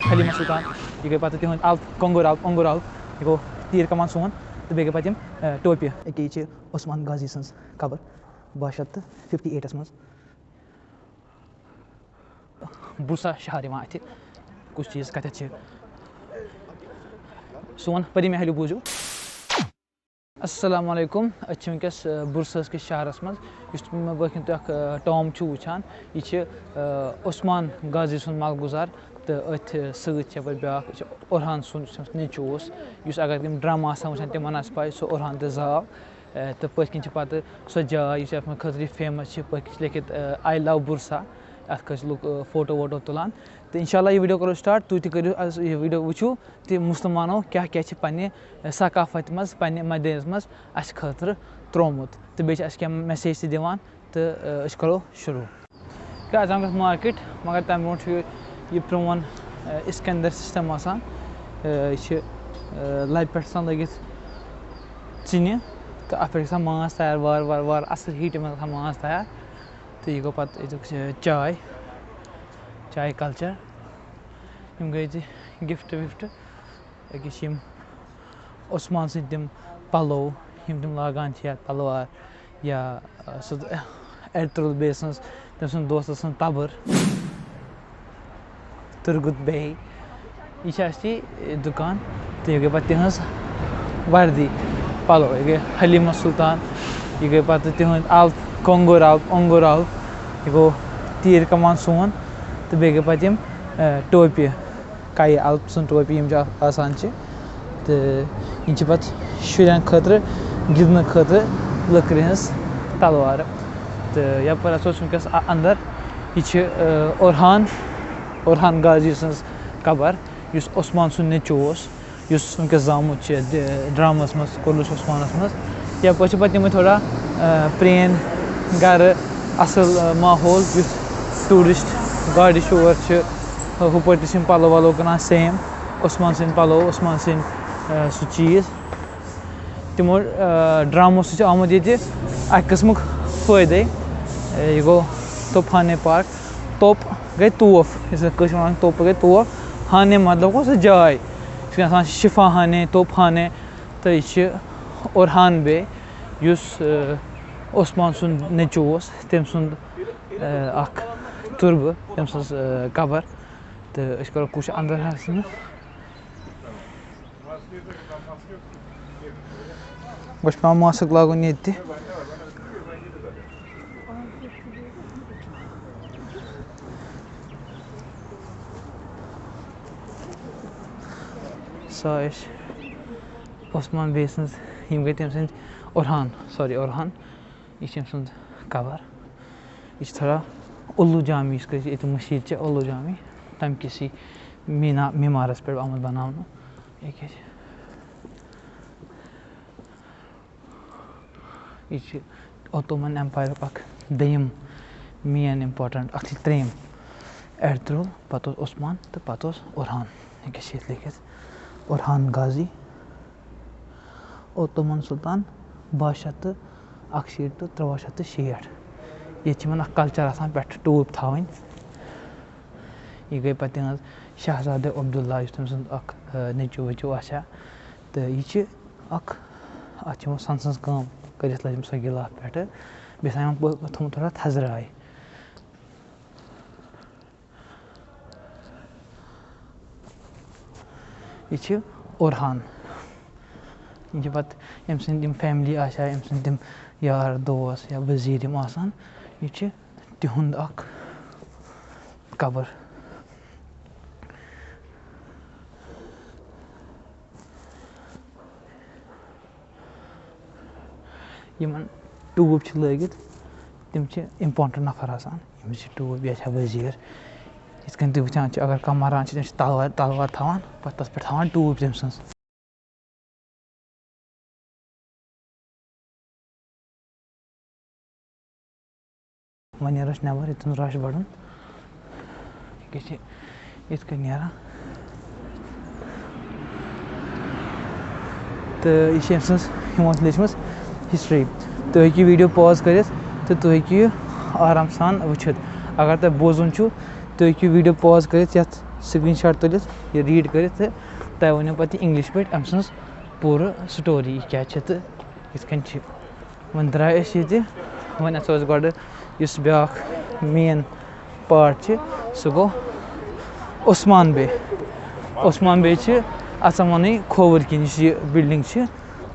हलीमा सुल्तान यह गई पे तिहद अल्प कंगुर अल्प यह गो तीर कमान सोन तो बे गई पे टोपी ये उस्मान गाजी सज कबर 1258 मज बुरसा शहर अत कुछ चीज़ कत सोन परी महलू बूझू अस्सलाम वालेकुम वनकस बुरसस के शहरस मज बन टॉम वुचान यह उस्मान गाजी सुन मलगुजार तो अथ सत ब्या उरहान सुन नचु अगर तम ड्रामा वुचान तमन पाई सो उरहान तो जाव तो पत्किन पे सो जाय खतर फेमस पत्किन लिखित आई लव बुरसा अत लुक फोटो वोटो तुलान तो इंशाल्लाह ये वीडियो करो स्टार्ट तुम तु ये वीडियो वुचू तो मुसलमानों क्या क्या पे सकाफत मज पे मदीनस मज अस खतर त्रोमुत तो बे क्या मैसेज दिवान तो करो शुरू क्या अचानक मार्केट मगर तम ब्रो ये प्रोन इस्कंदर सिस्टम आसान लबि पे लगित चिन तो अत पे माज तैयार वार वार वार असल हीट में माज तैयार तो यह गो पे चाय चाय कल्चर यम गई गिफ्ट विफ्ट अकिस उस्मान सद तम पलो यम तम लागान पलवार या एरतुल बे तम सुन दोस्त सन तबर तुरगुत बे यह दुकान तो यह गई पे तिहज वर्दी पलो यह गई हलीमा सुल्तान यह गई पे तिहद अल्प कंगुर अल्प यह गो तीर कमान सोन तो बे गई पे टोपी काई अल्प सुन टोपी आसान तो इन पे शुरन खतर गिंदन खतर लकड़ हज तलवार तो यपर वनकस अंदर यह उरहान गाजी सज कबर इस उस्मान सुन नचु वनकस जामुत ड्रामस मज कुर्लुश उस्मानस मज यपर पे तम थोड़ा प्रेन गर असल माहौल टूरिस्ट गाड़ी और हुपर पलो वलो कनान सेम उस्मान सद पलो उस्मान सद सह चीज़ तमो ड्रामो सह आमुत ये किस्म फ़ायदे यह गो तोफाने पार्क तोप गई तोफ इस तोप गई तोफ हाने मतलब गो सह जाय शिफा हाने तोप हाने तो यह उरहान बे उस्मान सुन नचु तम सुन तुरब तम सज कबर तो करो कुछ अंदर गो पे मास्क लागन ये सा उस्मान बे गई तम सद उरहान यह तम सुन कबर यह थोड़ा उल्लू जामी ये मशीद उल्लू जामी तम किस मीमारस पे आमुत बना यह ओटोमन एम्पायर दयम मेन इम्पोर्टेंट त्रेम एरतुल पे उस्मान तो पे उरहान ये लिखित उरहान गाजी ओटोमन सुल्तान 1261 तो 1360 ये कल्चर आसान पे टूप थवन यह गई पे तिहज शहजाद अब्दुल्ला तम सुन नचु वचु आशा तो यह अत सन कम कर लजम सो गिलाफ पे बे थोड़ा थोड़ा थजराय यह उरहान यह पे यम सम फैमिली आशा यम सम यार दोस या वजीर आसान यह तिहुंद कबर यमन टूब लगित तम इम्पोर्टेंट नफर आसान टूब यह वजीर इत तुम वुचान अगर कह मरान तलवार थवान पे तस पे थवान टूब तम सज वन रश नबर ये रश बढ़न ये नीरान तो यह लिखम हिस्ट्री तुम हेकियो वीडियो पॉज कर तो तुम हेकियो आराम सान वुचित अगर तुम बोजन तुम हेकियो वीडियो पॉज कर स्क्रीन शॉट तुलित ये रीड करित तो तय वो पत् इंग्लिश पे अम सज पूरा स्टोरी क्या तो ये वन द्राय वन गो ब्या मेन पार्ट सह गो उस्मान बे अस वन खोवर किन यह बिल्डिंग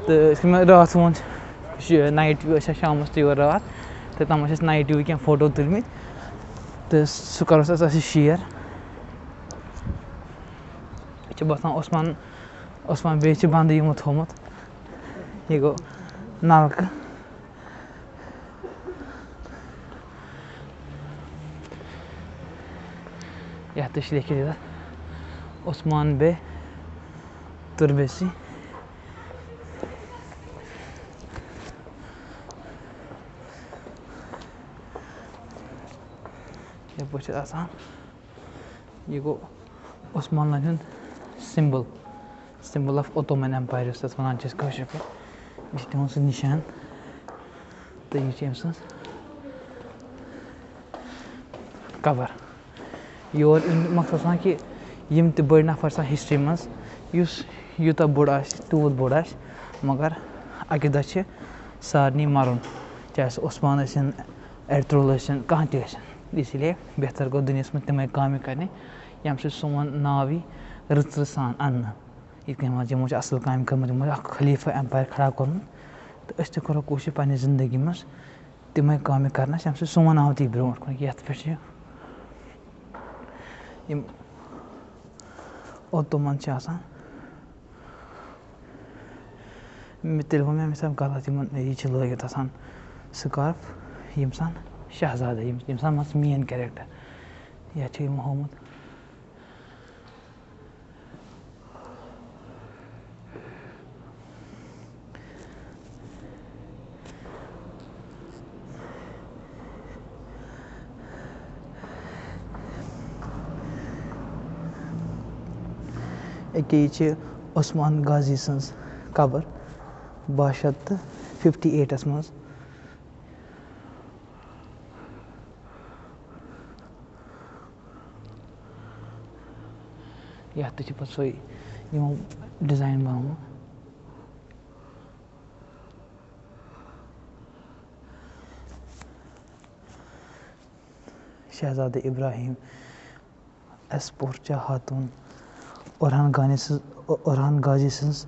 तो मे रात वो नाइट व्यू शाम तोर रात तो तम नाइट व्यू क्या फोटो तुलमित तो सह करो शेयर यह बसान उस्मान बे बंद यमो थोमुत यह गो नलक यह लिखित उस्मान बे तुर्बेसी यह आसान यह गो Osman symbol of Ottoman Empire वन पे यह तम सह निशान तो यह कवर योर मकसद कि यम त बड़ नफर हिस्ट्री मज यूता बोड़ तूत बोड़ मगर अकि दह सारे मरुन चाहे सह उस्मान एरतुल कह इसलिए बेहतर गो दुनिया में तमें काम करने यम सोन नाव यी रच सान अन्न यमो असल काम कर खलीफा एम्पायर खड़ा कर तो करो कोशिश पे जिंदगी मज तमें काम कर यम सोन नाव ती ब्रो ये पे ओटोमन तेल वो मे सब गलत यह लगित स्कार्फ यम सान शहजादा यम सान मज मेन कैरेक्टर यह होमुत ये उस्मान गाजी सज कबर 1258 मज यह पे सो डिजाइन बनोमुत शहजाद इब्राहिम एस्पोर्चा खातून उरहान गाजी सज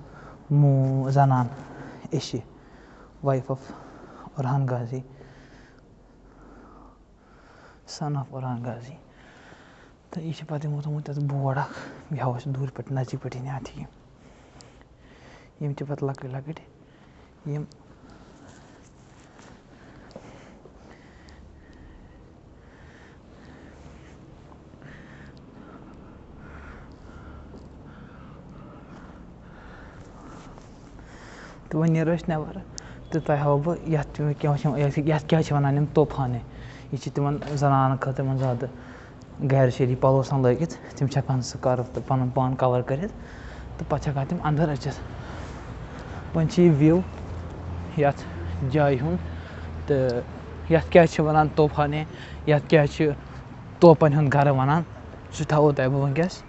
जनान इशि wife of Orhan Ghazi son of Orhan Ghazi तो यह पे थोमुत बोर्ड यह दूर पे नजदीक पे अथी यम पे लकट लकट यम तो वन नो नबर तो तह हाव बह क्या वन तोफाने यह तिमन जनान खतर ज़्यादा गैर शरी पलो सान लगित तम हेकान स्कार्फ तो पन पान कवर कर तो पे हेकान तम अंदर अचित वन व्यू ये जाय हुंद तो ये क्या वन तोफाने ये क्या तोपन हुंद घर वन सह थो तह बह वनकस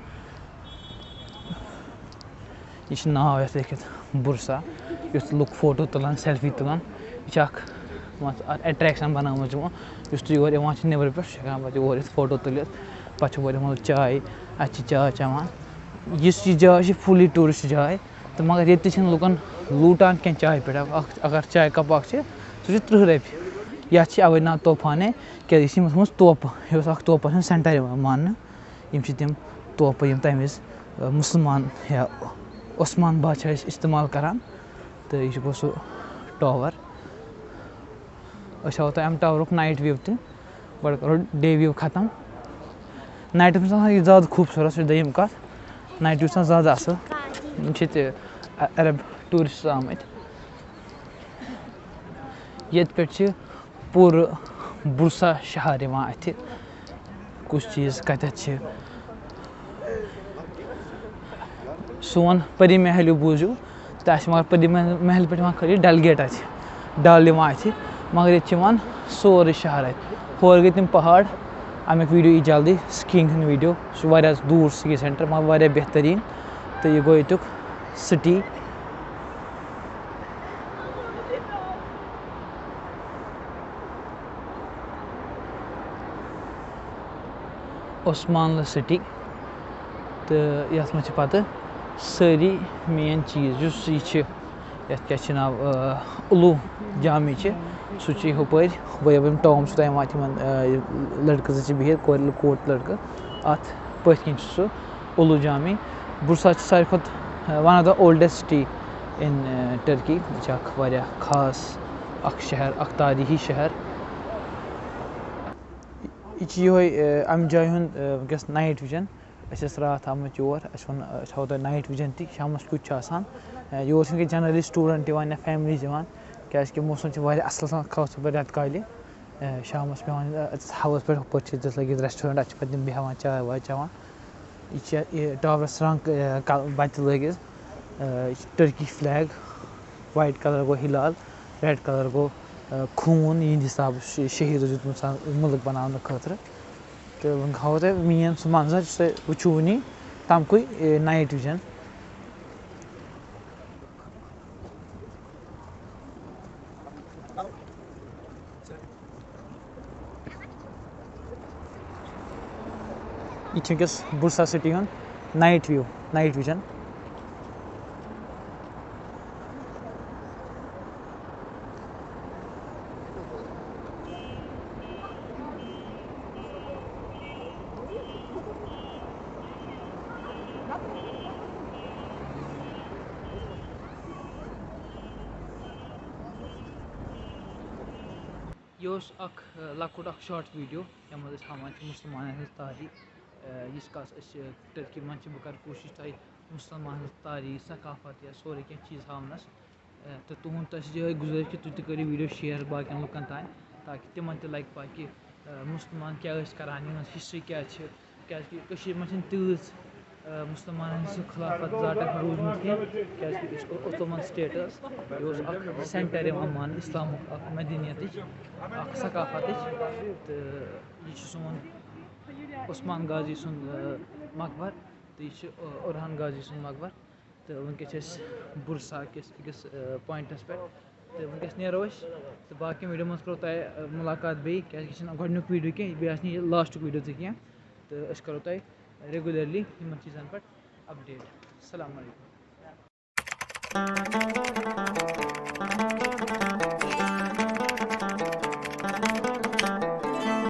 यह नाव ये लिखित बुरसा इस लुक फोटो तुलान सेल्फी तुलान यह अट्रैक्शन बनामुत योर नबर पे और फोटो तुलित पे चाय चाय चवान इस जाए फुली टूरिस्ट जाए तो मगर ये लुकन लूटान क्या चाय पे अगर चाय कप सह 30 रपी ये अवे ना तोफाने क्या तोप यह तोपन सेंटर मान तम तोप तम मुसलमान या उस्मान बादशाह इस्तेमाल करान तो यह गो सह टावर हाव तो अम टावर नाइट व्यू तह गो करो डे व्यू खत्म नाइट में यह ज़्यादा खूबसूरत सह दम कत नाइट व्यू ज़्यादा असल अरब टूरिस्ट आमत ये पे पूर बुरसा शहर अथ कुछ चीज़ कत सोन परी महल बूझू तो मगर परी महल पे खाली डल गेट डल अथ मगर ये सोरे शहर होर गई तम पहाड़ अमिक वीडियो यी जल्दी स्कीइंग हूँ वीडियो सह दूर स्की सेंटर मगर वारिया बेहतरीन तो यह गो युक सिटी ओस्मानल सिटी तो ये पे सारी मेन चीज़ यह नाव उलू जामी सह हुपर वह टॉम लड़क बिहित कोट लड़क अत पथ सह उलू जामी बुरसा सारे खुद one of the oldest city in Turkey यह खास शहर तारीखी शहर यह अमि जाय वस नाइट विजन रात आमत योर वो तुम नाइट विजन ती शामस कुछ योर जनरली स्टूडेंट या फैमिलीज क्या मौसम असल खास तौर पर रेत काल शामस पे हवस पे हुपर लगित रेस्टोरेंट पे तम बेहान चाय वाय चवान यह टावरस रंग बत लगित टर्की फ्लैग वाइट कलर गो हिलाल रेड कलर गो खून यह हिसाब शहीद मुल्क बनाने खतर तो वो हाव तुम मेन सह मंजर वो वनी तमक नाइट विजन यह Bursa city night view night vision यह लकुट शॉर्ट वीडियो यम हान मुसलमान हज तारीख यीस टर्की मन बह कर कोशिश तुम मुसलमान तारीख सकाफत या सोरे क्या चीज़ हावनस तो तुहद यह गुजारिश कि तुम करो वीडियो शेयर बाकी लुकन तान ताकि तिमन लगे पा कि मुसलमान क्या करान हिस्ट्री क्या मन तीज मुसलमान खिलाफत जाटक रूजमुत क्या ओतोमन स्टेट यह सेंटर मान इस्लाम मदनियत सकाफत तो यह सोन उस्मान गाजी सुंद मकबर तो यह उरहान गाजी सुंद मकबर तो वनकस बुरसा किस पॉइंटस पे तो वनकस नेरो तो बाकी वीडियो मज करो तुम मुलाकात बे क्या गोडनुक वीडियो कह बे लास्ट वीडियो तो क्या तो करो तुम रेगुलरली इन चीज़न पे अपडेट। अस्सलाम वालेकुम।